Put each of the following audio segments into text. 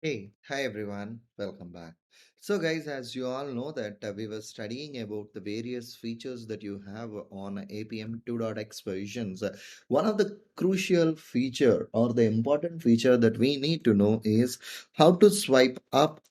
Hey, hi everyone, welcome back. So, guys, as you all know that we were studying about the various features that you have on APM 2.x versions. One of the crucial feature or the important feature that we need to know is how to swipe up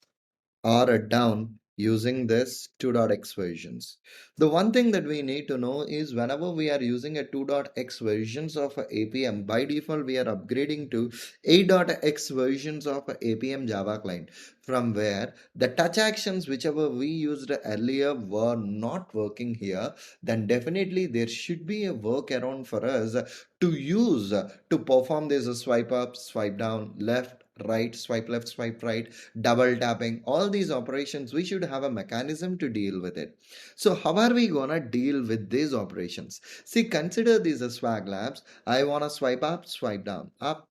or down using this 2.x versions. The one thing that we need to know is whenever we are using a 2.x versions of a APM, by default we are upgrading to 8.x versions of a APM Java client, from where the touch actions whichever we used earlier were not working here. Then definitely there should be a workaround for us to use to perform this swipe up, swipe down, left, right, swipe left, swipe right, double tapping, all these operations. We should have a mechanism to deal with it. So how are we gonna deal with these operations? See, consider these as swag labs. I want to swipe up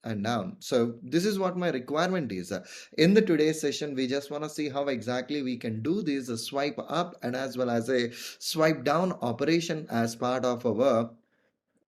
and down. So this is what my requirement is. In the today's session, we just want to see how exactly we can do this swipe up and as well as a swipe down operation as part of our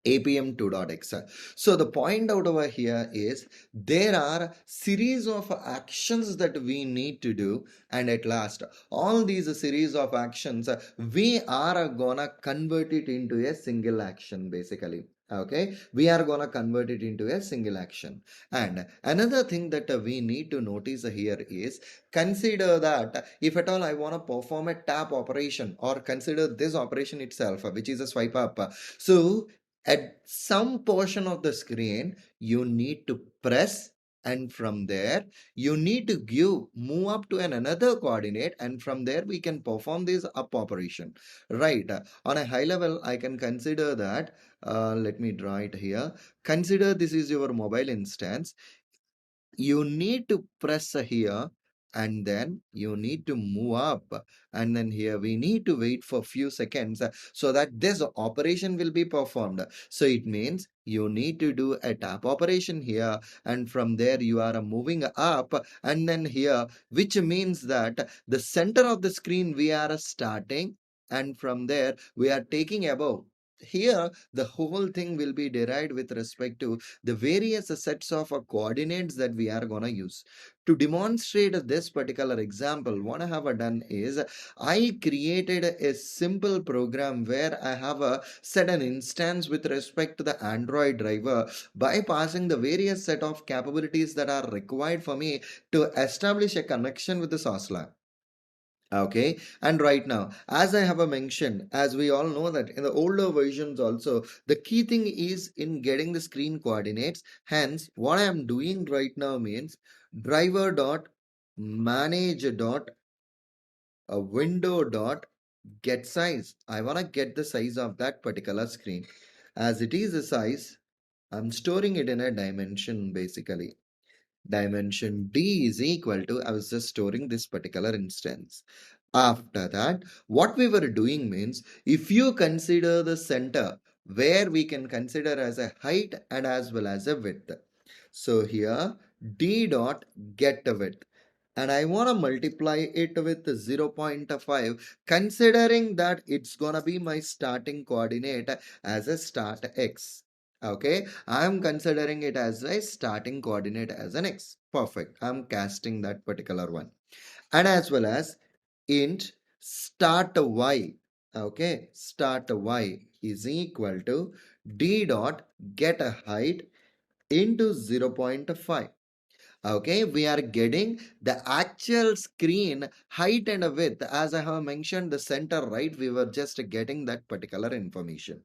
APM 2.x. So the point out over here is there are series of actions that we need to do, and at last all these series of actions we are gonna convert it into a single action basically. Okay, we are gonna convert it into a single action. And another thing that we need to notice here is consider that if at all I want to perform a tap operation, or consider this operation itself which is a swipe up. So at some portion of the screen you need to press, and from there you need to move up to another coordinate, and from there we can perform this up operation, right? On a high level I can consider that, let me draw it here. Consider this is your mobile instance. You need to press here, and then you need to move up, and then here we need to wait for few seconds so that this operation will be performed. So it means you need to do a tap operation here, and from there you are moving up, and then here, which means that the center of the screen we are starting, and from there we are taking above. Here the whole thing will be derived with respect to the various sets of coordinates that we are going to use. To demonstrate this particular example, what I have done is I created a simple program where I have set an instance with respect to the Android driver by passing the various set of capabilities that are required for me to establish a connection with the source lab. Okay, and right now, as I have mentioned, as we all know that in the older versions also, the key thing is in getting the screen coordinates. Hence, what I am doing right now means driver dot manage dot a window dot get size. I want to get the size of that particular screen. As it is a size, I'm storing it in a dimension basically. Dimension d is equal to, I was just storing this particular instance. After that, what we were doing means, if you consider the center, where we can consider as a height and as well as a width. So here d dot get width, and I want to multiply it with 0.5, considering that it's gonna be my starting coordinate as a start x. Okay, I'm considering it as a starting coordinate as an x. Perfect, I'm casting that particular one. And as well as int start y. Okay, start y is equal to d dot get a height into 0.5. Okay, we are getting the actual screen height and width. As I have mentioned the center, right, we were just getting that particular information.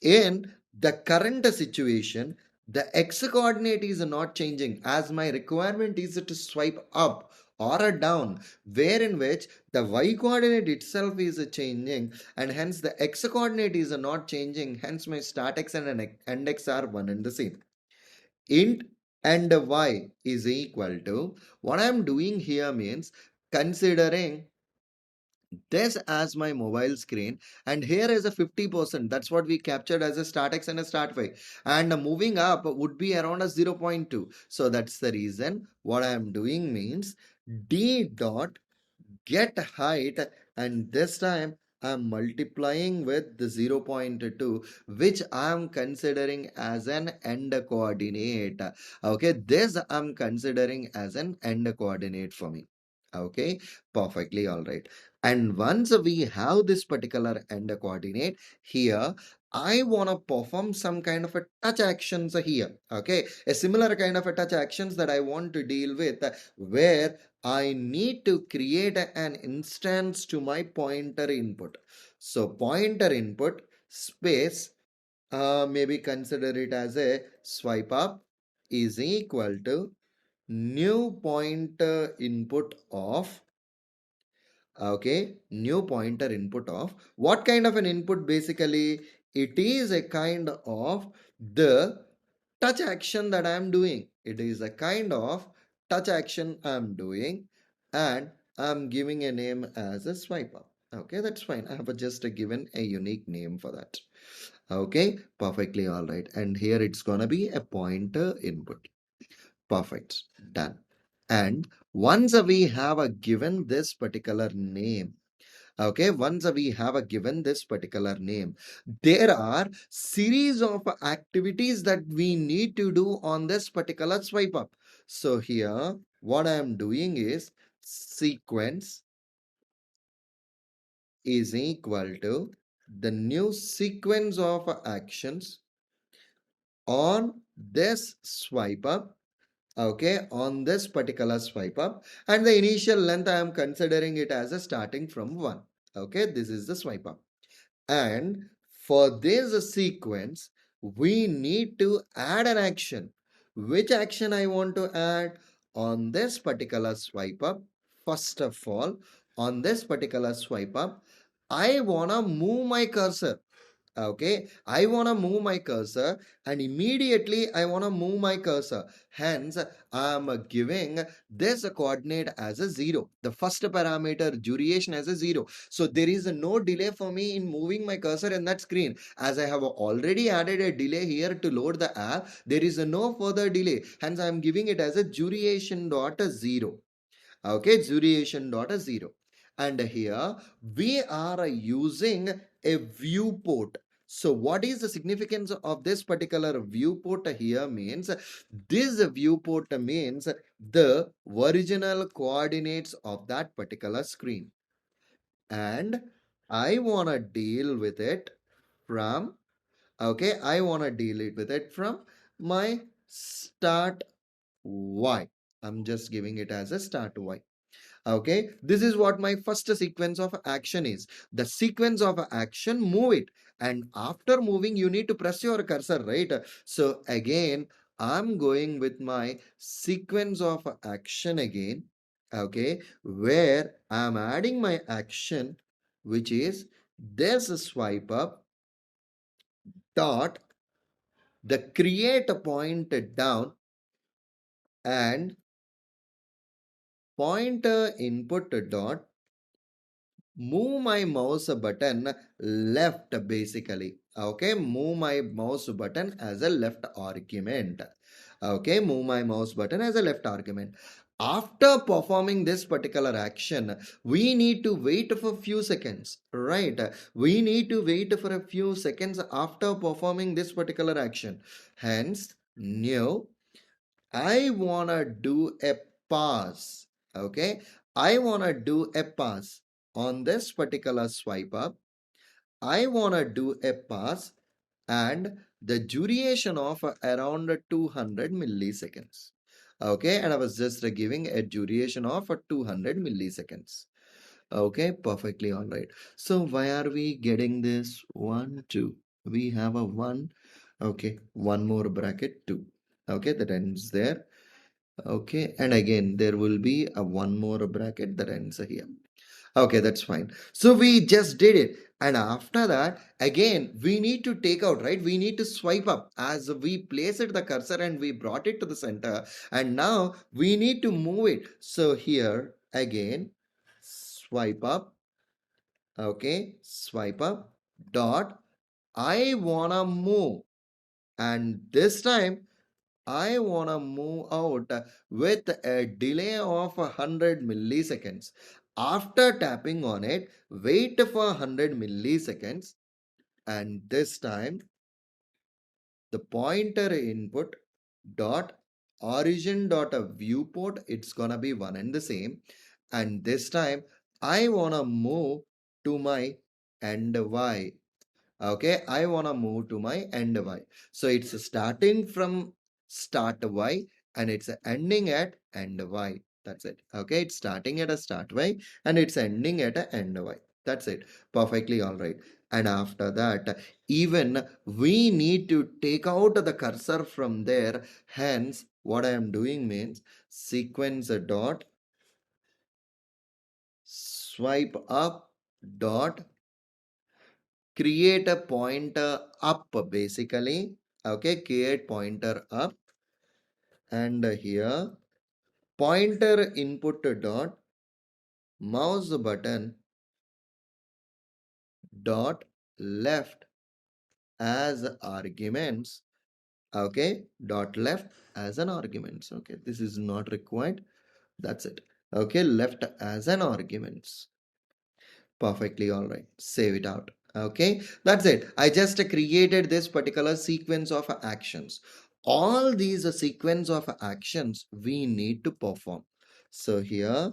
In the current situation, the x coordinate is not changing, as my requirement is to swipe up or down, wherein which the y coordinate itself is changing, and hence the x coordinate is not changing. Hence my start x and end x are one and the same. Int and y is equal to, what I'm doing here means considering this as my mobile screen, and here is a 50%, that's what we captured as a start x and a start y, and moving up would be around a 0.2. So that's the reason what I am doing means d dot get height, and this time I'm multiplying with the 0.2, which I'm considering as an end coordinate. Okay, this I'm considering as an end coordinate for me. Okay, perfectly all right. And once we have this particular end coordinate here, I want to perform some kind of a touch actions here. Okay, a similar kind of a touch actions that I want to deal with, where I need to create an instance to my pointer input. So pointer input space, maybe consider it as a swipe up is equal to new pointer input of, okay, new pointer input of what kind of an input? Basically it is a kind of the touch action that I'm doing. It is a kind of touch action I'm doing, and I'm giving a name as a swipe up. Okay, that's fine. I have just given a unique name for that. Okay, perfectly all right. And here it's gonna be a pointer input. Perfect. Done. And once we have a given this particular name, okay, once we have a given this particular name, there are series of activities that we need to do on this particular swipe up. So here what I am doing is sequence is equal to the new sequence of actions on this swipe up. Okay, on this particular swipe up, and the initial length I am considering it as a starting from 1. Okay, this is the swipe up. And for this sequence, we need to add an action. Which action I want to add on this particular swipe up? First of all, on this particular swipe up, I want to move my cursor. Okay, I want to move my cursor, and immediately I want to move my cursor. Hence, I'm giving this coordinate as a 0. The first parameter duration as a 0. So there is no delay for me in moving my cursor in that screen. As I have already added a delay here to load the app, there is no further delay. Hence, I'm giving it as a duration dot 0. Okay, duration dot 0. And here we are using a viewport. So what is the significance of this particular viewport here? Means this viewport means the original coordinates of that particular screen, and I want to deal with it from, okay, I want to deal it with it from my start y. I'm just giving it as a start y. Okay, this is what my first sequence of action is. The sequence of action, move it, and after moving you need to press your cursor, right? So again I'm going with my sequence of action again. Okay, where I'm adding my action, which is this swipe up dot the create a point down and pointer input dot move my mouse button left. Basically, okay, move my mouse button as a left argument. Okay, move my mouse button as a left argument. After performing this particular action, we need to wait for a few seconds, right? We need to wait for a few seconds after performing this particular action. Hence new, I wanna do a pass. Okay, I wanna do a pass on this particular swipe up. I wanna do a pass, and the duration of around 200 milliseconds. Okay, and I was just giving a duration of 200 milliseconds. Okay, perfectly all right. So why are we getting this 1, 2? We have a 1. Okay, one more bracket 2. Okay, that ends there. Okay, and again there will be a one more bracket that ends here. Okay, that's fine. So we just did it, and after that again we need to take out, right? We need to swipe up as we placed the cursor and we brought it to the center, and now we need to move it. So here again swipe up. Okay, swipe up dot I wanna move, and this time I want to move out with a delay of 100 milliseconds. After tapping on it, wait for 100 milliseconds, and this time the pointer input dot origin dot a viewport, it's gonna be one and the same. And this time I wanna move to my end y. Okay, I wanna move to my end y. So it's starting from start y and it's ending at end y. That's it. Okay, it's starting at a start y and it's ending at a end y. That's it. Perfectly all right. And after that, even we need to take out the cursor from there. Hence, what I am doing means sequence dot swipe up dot create a pointer up basically. Okay, create pointer up, and here pointer input dot mouse button dot left as arguments. Okay, dot left as an arguments. Okay, this is not required. That's it. Okay, left as an arguments. Perfectly all right. Save it out. Okay, that's it. I just created this particular sequence of actions. All these sequence of actions we need to perform. So here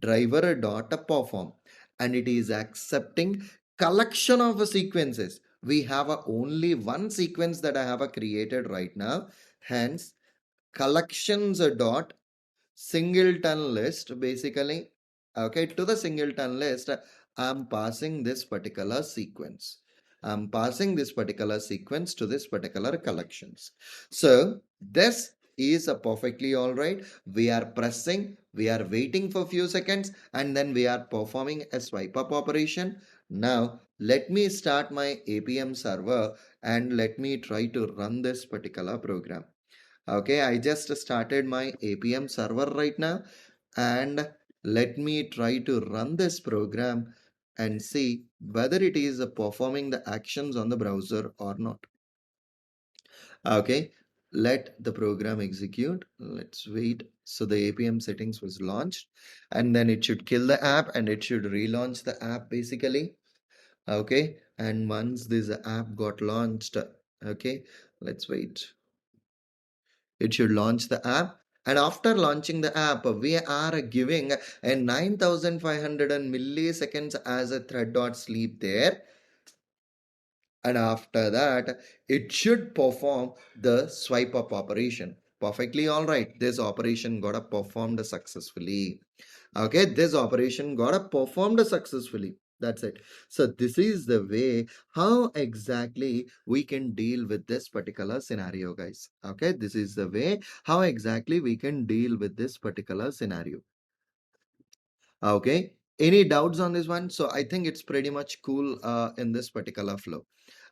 driver dot perform, and it is accepting collection of sequences. We have only one sequence that I have created right now. Hence collections dot singleton list basically. Okay, to the singleton list I'm passing this particular sequence. I'm passing this particular sequence to this particular collections. So this is a perfectly all right. We are pressing, we are waiting for few seconds, and then we are performing a swipe up operation. Now let me start my Appium server and let me try to run this particular program. Okay, I just started my Appium server right now, and let me try to run this program and see whether it is performing the actions on the browser or not. Okay, let the program execute. Let's wait. So the Appium settings was launched, and then it should kill the app and it should relaunch the app basically. Okay, and once this app got launched, okay, let's wait. It should launch the app, and after launching the app we are giving a 9500 milliseconds as a thread dot sleep there, and after that it should perform the swipe up operation. Perfectly all right, this operation got performed successfully. Okay, this operation got performed successfully. That's it. So this is the way how exactly we can deal with this particular scenario, guys. Okay, this is the way how exactly we can deal with this particular scenario. Okay, any doubts on this one? So I think it's pretty much cool in this particular flow.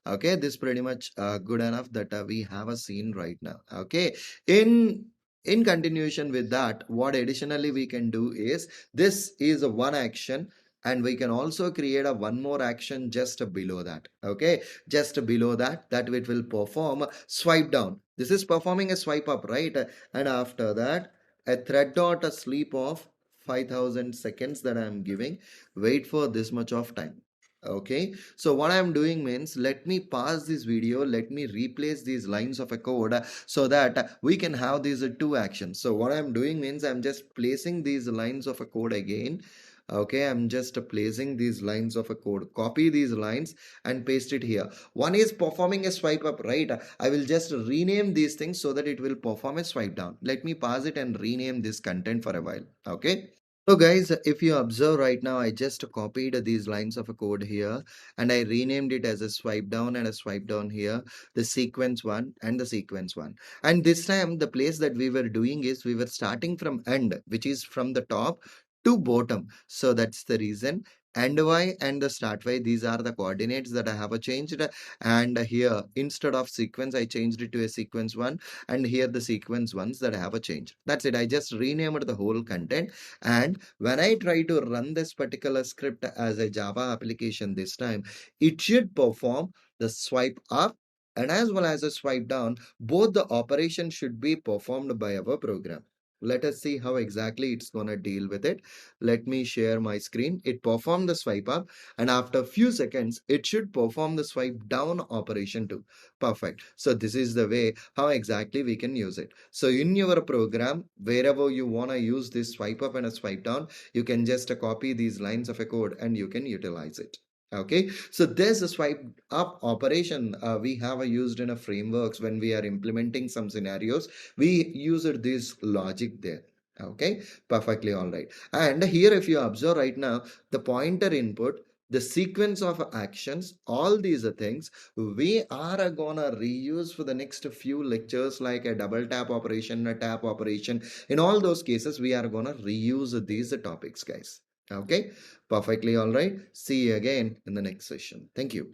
Okay, this pretty much good enough that we have a scene right now. Okay, in in continuation with that, what additionally we can do is this is a one action, and we can also create a one more action just below that. Okay, just below that, that it will perform swipe down. This is performing a swipe up, right? And after that a thread dot a sleep of 5000 seconds that I am giving. Wait for this much of time. Okay, so what I'm doing means let me pause this video, let me replace these lines of a code so that we can have these two actions. So what I'm doing means I'm just placing these lines of a code again. Okay, I'm just placing these lines of a code, copy these lines and paste it here. One is performing a swipe up, right? I will just rename these things so that it will perform a swipe down. Let me pause it and rename this content for a while. Okay, so guys, if you observe right now, I just copied these lines of a code here and I renamed it as a swipe down and a swipe down here, the sequence one and the sequence one. And this time the place that we were doing is we were starting from end, which is from the top to bottom. So that's the reason. End y and the start y, these are the coordinates that I have changed. And here, instead of sequence, I changed it to a sequence one. And here the sequence ones that I have changed. That's it. I just renamed the whole content, and when I try to run this particular script as a Java application this time, it should perform the swipe up and as well as a swipe down. Both the operations should be performed by our program. Let us see how exactly it's going to deal with it. Let me share my screen. It performed the swipe up, and after a few seconds, it should perform the swipe down operation too. Perfect. So this is the way how exactly we can use it. So in your program, wherever you want to use this swipe up and a swipe down, you can just copy these lines of a code and you can utilize it. Okay, so there's a swipe up operation we have used in a frameworks when we are implementing some scenarios. We used this logic there. Okay, perfectly all right. And here, if you observe right now, the pointer input, the sequence of actions, all these things we are gonna reuse for the next few lectures, like a double tap operation, a tap operation. In all those cases, we are gonna reuse these topics, guys. Okay, perfectly all right. See you again in the next session. Thank you.